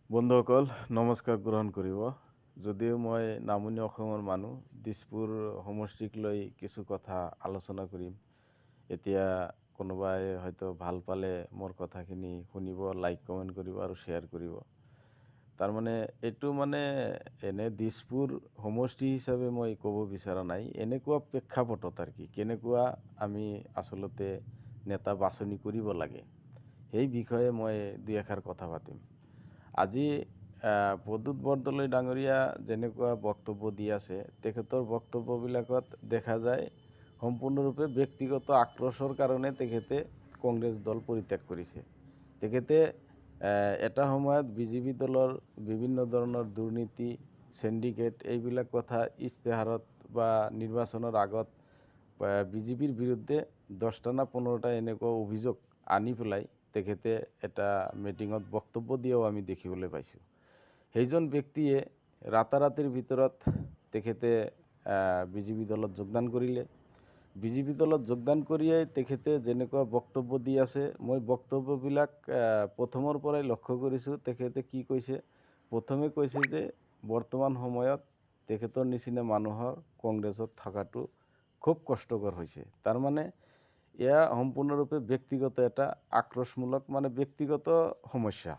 বন্ধুসকল নমস্কাৰ গ্ৰহণ কৰিব। যদিও মই নামনি অসমৰ মানুহ, দিছপুৰ সমষ্টিক লৈ কিছু কথা আলোচনা কৰিম। এতিয়া কোনোবাই হয়তো ভাল পালে মোৰ কথাখিনি শুনিব, লাইক কমেণ্ট কৰিব আৰু শ্বেয়াৰ কৰিব। তাৰমানে এইটো এনে দিছপুৰ সমষ্টি হিচাপে মই ক'ব বিচৰা নাই, এনেকুৱা প্ৰেক্ষাপটত আৰু কেনেকুৱা আমি আচলতে নেতা বাছনি কৰিব লাগে, সেই বিষয়ে মই দুই এষাৰ কথা পাতিম। আজি প্ৰদ্যুৎ বৰদলৈ ডাঙৰীয়া যেনেকুৱা বক্তব্য দি আছে, তেখেতৰ বক্তব্যবিলাকত দেখা যায় সম্পূৰ্ণৰূপে ব্যক্তিগত আক্ৰোশৰ কাৰণে তেখেতে কংগ্ৰেছ দল পৰিত্যাগ কৰিছে। তেখেতে এটা সময়ত বিজেপি দলৰ বিভিন্ন ধৰণৰ দুৰ্নীতি, সিন্ডিকেট এইবিলাক কথা ইস্তেহাৰত বা নিৰ্বাচনৰ আগত বিজেপিৰ বিৰুদ্ধে 10টা না 15টা এনেকুৱা অভিযোগ আনি পেলাই তেখেতে এটা মিটিঙত বক্তব্য দিয়েও আমি দেখিবলৈ পাইছোঁ। সেইজন ব্যক্তিয়ে ৰাতাৰাতিৰ ভিতৰত তেখেতে বিজেপি দলত যোগদান কৰিলে। বিজেপি দলত যোগদান কৰিয়েই তেখেতে যেনেকুৱা বক্তব্য দি আছে, মই বক্তব্যবিলাক প্ৰথমৰ পৰাই লক্ষ্য কৰিছোঁ। তেখেতে কি কৈছে, প্ৰথমে কৈছে যে বৰ্তমান সময়ত তেখেতৰ নিচিনা মানুহৰ কংগ্ৰেছত থকাটো খুব কষ্টকৰ হৈছে। তাৰমানে এয়া সম্পূৰ্ণৰূপে ব্যক্তিগত এটা আক্ৰোশমূলক ব্যক্তিগত সমস্যা।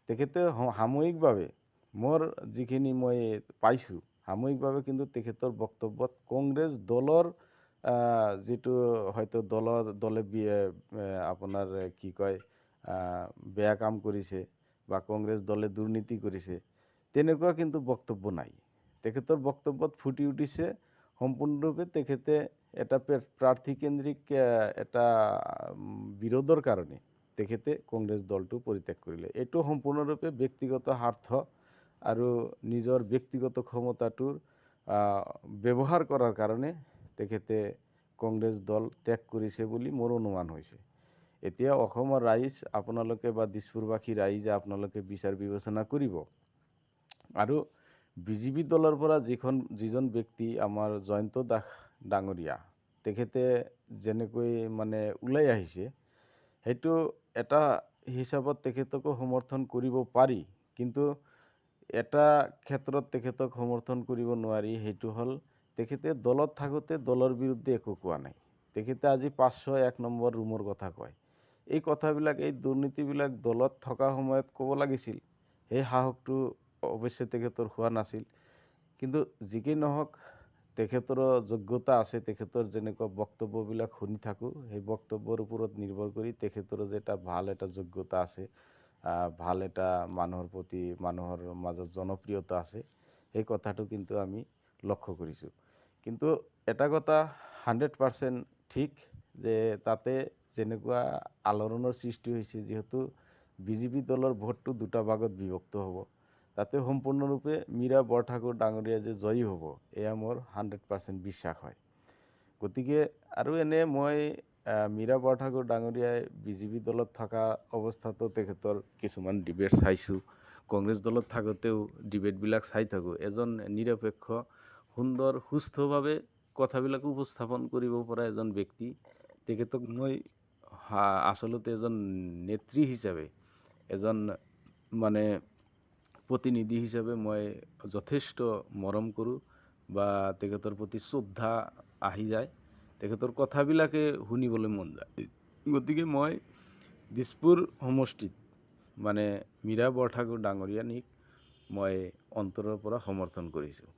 তেখেতে সাময়িকভাৱে মোৰ যিখিনি মই পাইছোঁ, সাময়িকভাৱে কিন্তু তেখেতৰ বক্তব্যত কংগ্ৰেছ দলৰ যিটো হয়তো দলে আপোনাৰ কি কয় বেয়া কাম কৰিছে বা কংগ্ৰেছ দলে দুৰ্নীতি কৰিছে, তেনেকুৱা কিন্তু বক্তব্য নাই। তেখেতৰ বক্তব্যত ফুটি উঠিছে সম্পূৰ্ণৰূপে তেখেতে এটা প্ৰাৰ্থীকেন্দ্ৰিক এটা বিৰোধৰ কাৰণে তেখেতে কংগ্ৰেছ দলটো পৰিত্যাগ কৰিলে। এইটো সম্পূৰ্ণৰূপে ব্যক্তিগত স্বাৰ্থ আৰু নিজৰ ব্যক্তিগত ক্ষমতাটোৰ ব্যৱহাৰ কৰাৰ কাৰণে তেখেতে কংগ্ৰেছ দল ত্যাগ কৰিছে বুলি মোৰ অনুমান হৈছে। এতিয়া অসমৰ ৰাইজ আপোনালোকে বা দিছপুৰবাসী ৰাইজে আপোনালোকে বিচাৰ বিবেচনা কৰিব। আৰু বিজেপি দলৰ পৰা যিজন ব্যক্তি আমাৰ জয়ন্ত দাস ডাঙৰীয়া, তেখেতে যেনেকৈ ওলাই আহিছে, সেইটো এটা হিচাপত তেখেতকো সমৰ্থন কৰিব পাৰি, কিন্তু এটা ক্ষেত্ৰত তেখেতক সমৰ্থন কৰিব নোৱাৰি। সেইটো হ'ল তেখেতে দলত থাকোঁতে দলৰ বিৰুদ্ধে একো কোৱা নাই। তেখেতে আজি 501 নম্বৰ ৰুমৰ কথা কয়। এই কথাবিলাক, এই দুৰ্নীতিবিলাক দলত থকা সময়ত ক'ব লাগিছিল। সেই সাহসটো অৱশ্যে তেখেতৰ হোৱা নাছিল। কিন্তু যি কি নহওক, তেখেতৰো যোগ্যতা আছে। তেখেতৰ যেনেকুৱা বক্তব্যবিলাক শুনি থাকোঁ, সেই বক্তব্যৰ ওপৰত নিৰ্ভৰ কৰি তেখেতৰো যে ভাল এটা যোগ্যতা আছে, ভাল এটা মানুহৰ প্ৰতি মানুহৰ মাজত জনপ্ৰিয়তা আছে, সেই কথাটো কিন্তু আমি লক্ষ্য কৰিছোঁ। কিন্তু এটা কথা 100% ঠিক যে তাতে যেনেকুৱা আলোড়নৰ সৃষ্টি হৈছে, যিহেতু বিজেপি দলৰ ভোটটো দুটা ভাগত বিভক্ত হ'ব, তাতে সম্পূৰ্ণৰূপে মীৰা বৰঠাকুৰ ডাঙৰীয়া যে জয়ী হ'ব, এয়া মোৰ 100% বিশ্বাস হয়। গতিকে আৰু এনে মই মীৰা বৰঠাকুৰ ডাঙৰীয়াই বিজেপি দলত থকা অৱস্থাতো তেখেতৰ কিছুমান ডিবেট চাইছোঁ। কংগ্ৰেছ দলত থাকোঁতেও ডিবেটবিলাক চাই থাকোঁ। এজন নিৰপেক্ষ, সুন্দৰ, সুস্থভাৱে কথাবিলাক উপস্থাপন কৰিব পৰা এজন ব্যক্তি। তেখেতক মই আচলতে এজন নেত্ৰী হিচাপে, এজন প্ৰতিনিধি হিচাপে মই যথেষ্ট মৰম কৰোঁ বা তেখেতৰ প্ৰতি শ্ৰদ্ধা আহি যায়। তেখেতৰ কথাবিলাকে শুনিবলৈ মন যায়। গতিকে মই দিছপুৰ সমষ্টিত মীৰা বৰঠাকুৰ ডাঙৰীয়ানীক মই অন্তৰৰ পৰা সমৰ্থন কৰিছোঁ।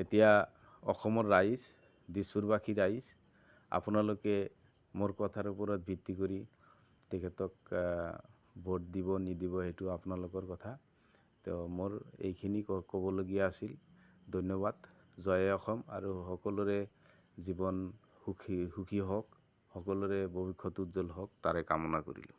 এতিয়া অসমৰ ৰাইজ, দিছপুৰবাসী ৰাইজ, আপোনালোকে মোৰ কথাৰ ওপৰত ভিত্তি কৰি তেখেতক ভোট দিব নিদিব সেইটো আপোনালোকৰ কথা। তো মোৰ এইখিনি ক'বলগীয়া আছিল। ধন্যবাদ। জয় অসম। আৰু সকলোৰে জীৱন সুখী হওক, সকলোৰে ভৱিষ্যত উজ্জ্বল হওক, তাৰে কামনা কৰিলোঁ।